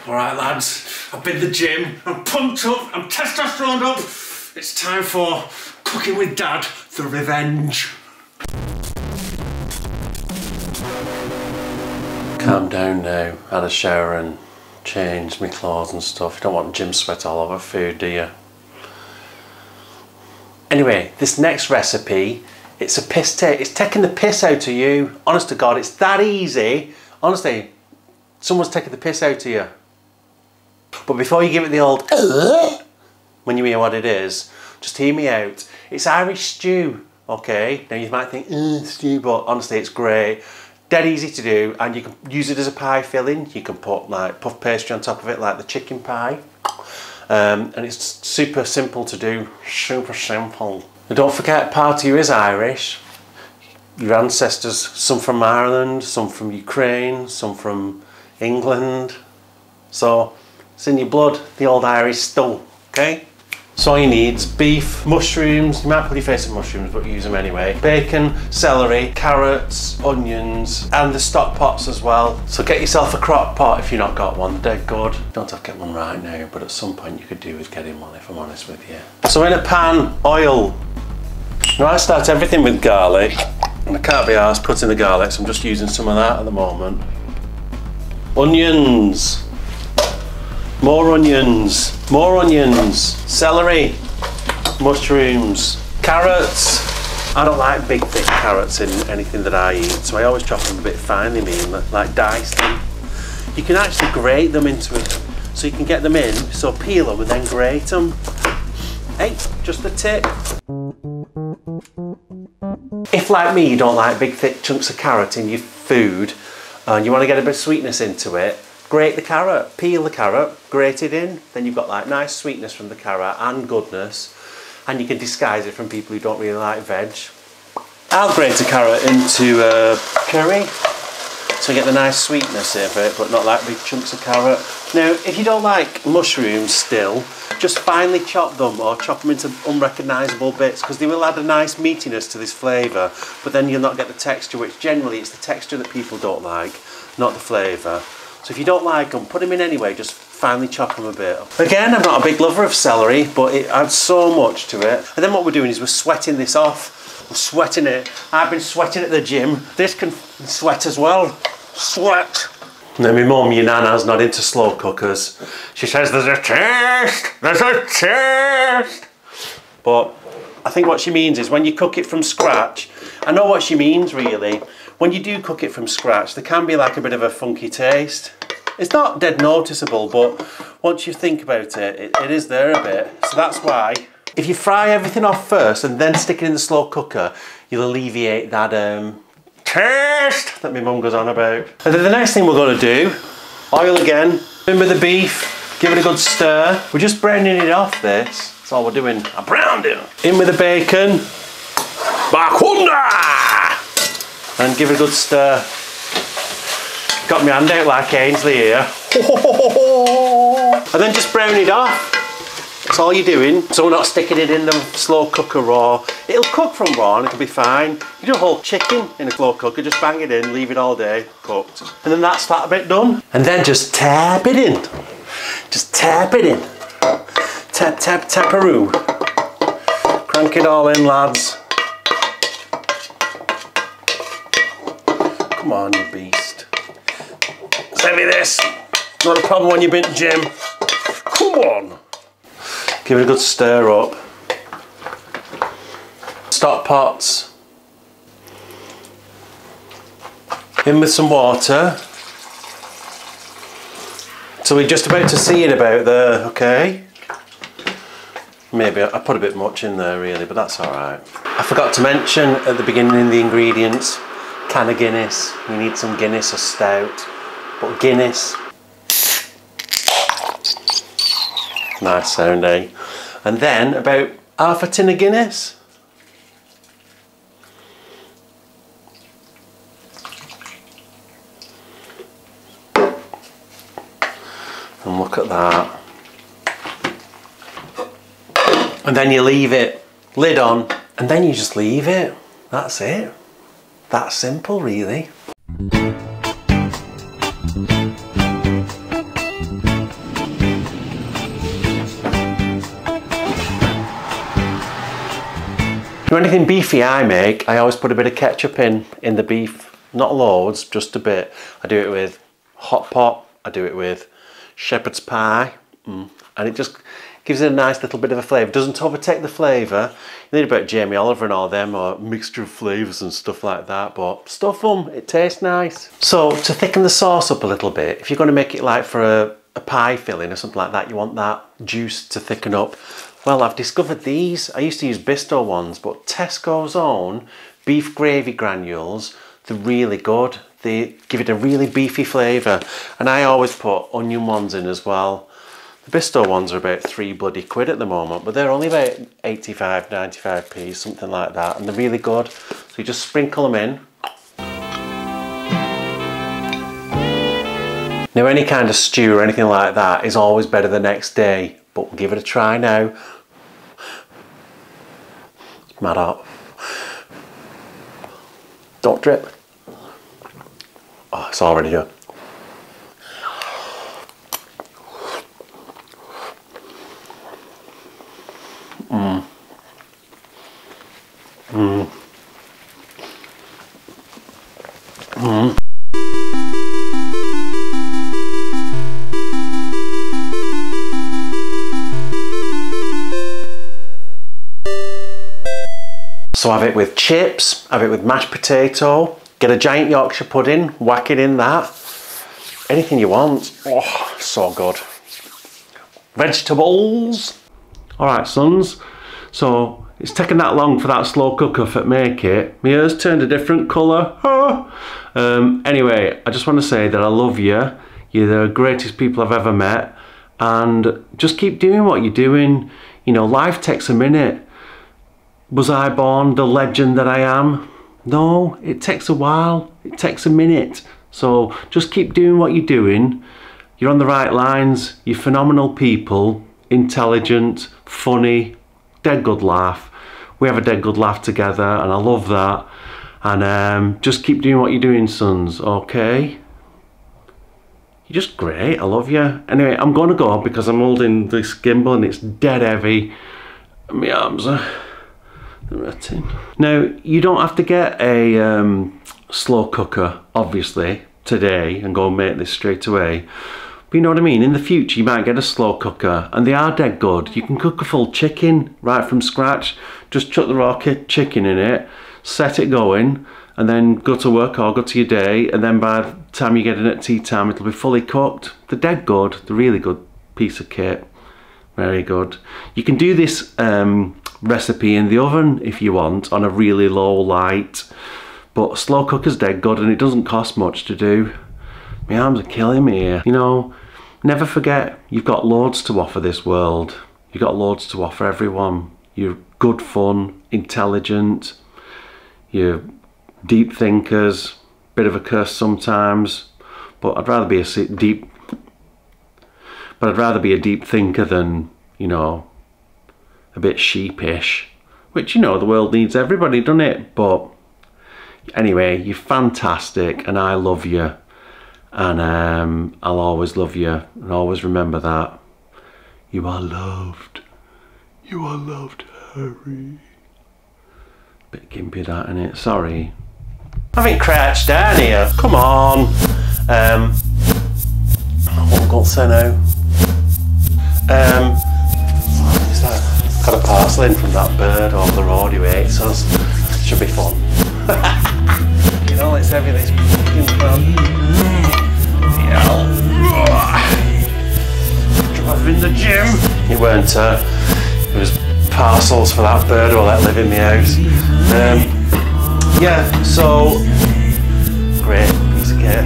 Alright lads, I've been to the gym, I'm pumped up, I'm testosterone up. It's time for Cooking with Dad, the revenge. Calm down now, had a shower and changed my clothes and stuff. You don't want gym sweat all over food, do you? Anyway, this next recipe, it's a piss take. It's taking the piss out of you. Honest to God, it's that easy. Honestly, someone's taking the piss out of you. But before you give it the old when you hear what it is, just hear me out. It's Irish stew, okay? Now you might think, stew, but honestly it's great. Dead easy to do, and you can use it as a pie filling. You can put like puff pastry on top of it, like the chicken pie. And it's super simple to do, super simple. And don't forget, part of you is Irish. Your ancestors, some from Ireland, some from Ukraine, some from England. So it's in your blood, the old Irish stew, okay? So all you need is beef, mushrooms, you might put your face in mushrooms but use them anyway, bacon, celery, carrots, onions, and the stock pots as well. So get yourself a crock pot if you've not got one, they're dead good. Don't have to get one right now, but at some point you could do with getting one if I'm honest with you. So in a pan, oil. Now I start everything with garlic, and I can't be arsed putting the garlic, so I'm just using some of that at the moment. Onions. More onions, celery, mushrooms, carrots. I don't like big thick carrots in anything that I eat, so I always chop them a bit finely, like dice them. You can actually grate them into it, so you can get them in, so peel them and then grate them. Hey, just a tip. If like me you don't like big thick chunks of carrot in your food, and you want to get a bit of sweetness into it, grate the carrot, peel the carrot, grate it in, then you've got like nice sweetness from the carrot and goodness, and you can disguise it from people who don't really like veg. I'll grate a carrot into curry, so you get the nice sweetness of it, but not like big chunks of carrot. Now, if you don't like mushrooms still, just finely chop them or chop them into unrecognisable bits, because they will add a nice meatiness to this flavour, but then you'll not get the texture, which generally it's the texture that people don't like, not the flavour. So if you don't like them, put them in anyway, just finely chop them a bit. Again, I'm not a big lover of celery, but it adds so much to it. And then what we're doing is we're sweating this off. I'm sweating it. I've been sweating at the gym. This can sweat as well. Sweat. Now my mum, your nana's not into slow cookers. She says there's a taste, there's a taste. But I think what she means is when you cook it from scratch, I know what she means really. When you do cook it from scratch, there can be like a bit of a funky taste. It's not dead noticeable, but once you think about it, it is there a bit. So that's why, if you fry everything off first and then stick it in the slow cooker, you'll alleviate that taste that my mum goes on about. And then the next thing we're going to do, oil again, in with the beef, give it a good stir. We're just browning it off this. That's all we're doing. I browned it. In with the bacon. Bakunda! And give it a good stir. Got my hand out like Ainsley here. And then just brown it off. That's all you're doing. So we're not sticking it in the slow cooker raw. It'll cook from raw and it'll be fine. You do a whole chicken in a slow cooker, just bang it in, leave it all day, cooked. And then that's that bit done. And then just tap it in. Just tap it in. Tap, tap, taparoo. Crank it all in, lads. Come on, you beast. Send me this. Not a problem when you've been to gym. Come on. Give it a good stir up. Stock pots. In with some water. So we're just about to see it about there, okay? Maybe I put a bit much in there really, but that's alright. I forgot to mention at the beginning in the ingredients, can of Guinness. You need some Guinness or stout, but Guinness. Nice sound, eh? And then about half a tin of Guinness. And look at that. And then you leave it, lid on, and then you just leave it. That's it. That simple, really. You know, anything beefy I make, I always put a bit of ketchup in the beef. Not loads, just a bit. I do it with hot pot, I do it with shepherd's pie, and it just gives it a nice little bit of a flavour. Doesn't overtake the flavour. You need a bit of Jamie Oliver and all them, or mixture of flavours and stuff like that, but stuff them, it tastes nice. So to thicken the sauce up a little bit, if you're going to make it like for a pie filling or something like that, you want that juice to thicken up. Well, I've discovered these. I used to use Bisto ones, but Tesco's own beef gravy granules, they're really good. They give it a really beefy flavour, and I always put onion ones in as well. The Bisto ones are about £3 bloody at the moment, but they're only about 85, 95p, something like that, and they're really good. So you just sprinkle them in. Now, any kind of stew or anything like that is always better the next day, but give it a try now. It's mad hot. Don't drip. Oh, it's already good. So have it with chips, have it with mashed potato, get a giant Yorkshire pudding, whack it in that. Anything you want. Oh, so good. Vegetables. All right, sons. So it's taken that long for that slow cooker to make it. My hair's turned a different colour. Anyway, I just want to say that I love you. You're the greatest people I've ever met. And just keep doing what you're doing. You know, life takes a minute. Was I born the legend that I am? No, it takes a while. It takes a minute. So just keep doing what you're doing. You're on the right lines. You're phenomenal people. Intelligent, funny, dead good laugh. We have a dead good laugh together, and I love that. And just keep doing what you're doing, sons, okay? You're just great. I love you. Anyway, I'm going to go because I'm holding this gimbal and it's dead heavy. My arms are... Now, you don't have to get a slow cooker, obviously, today and go and make this straight away. But you know what I mean? In the future, you might get a slow cooker, and they are dead good. You can cook a full chicken right from scratch. Just chuck the raw chicken in it, set it going, and then go to work or go to your day, and then by the time you get in at tea time, it'll be fully cooked. They're dead good. They're really good piece of kit. Very good. You can do this recipe in the oven if you want, on a really low light, but slow cooker's dead good and it doesn't cost much to do. My arms are killing me here. You know, never forget, you've got loads to offer this world. You've got loads to offer everyone. You're good fun, intelligent, you're deep thinkers, bit of a curse sometimes, but I'd rather be a deep thinker than, you know, a bit sheepish, which, you know, the world needs everybody, doesn't it? But anyway, you're fantastic and I love you, and I'll always love you, and always remember that. You are loved. You are loved, Harry. Bit gimpy that, innit? Sorry. I haven't crouched down here. Come on. What will I say now? What is that? Got a parcel in from that bird over the road who hates us. Should be fun. You know, it's heavy, this fucking fan. Drive in the gym. It weren't, it was parcels for that bird who let live in the house. Yeah, so, great piece of kit.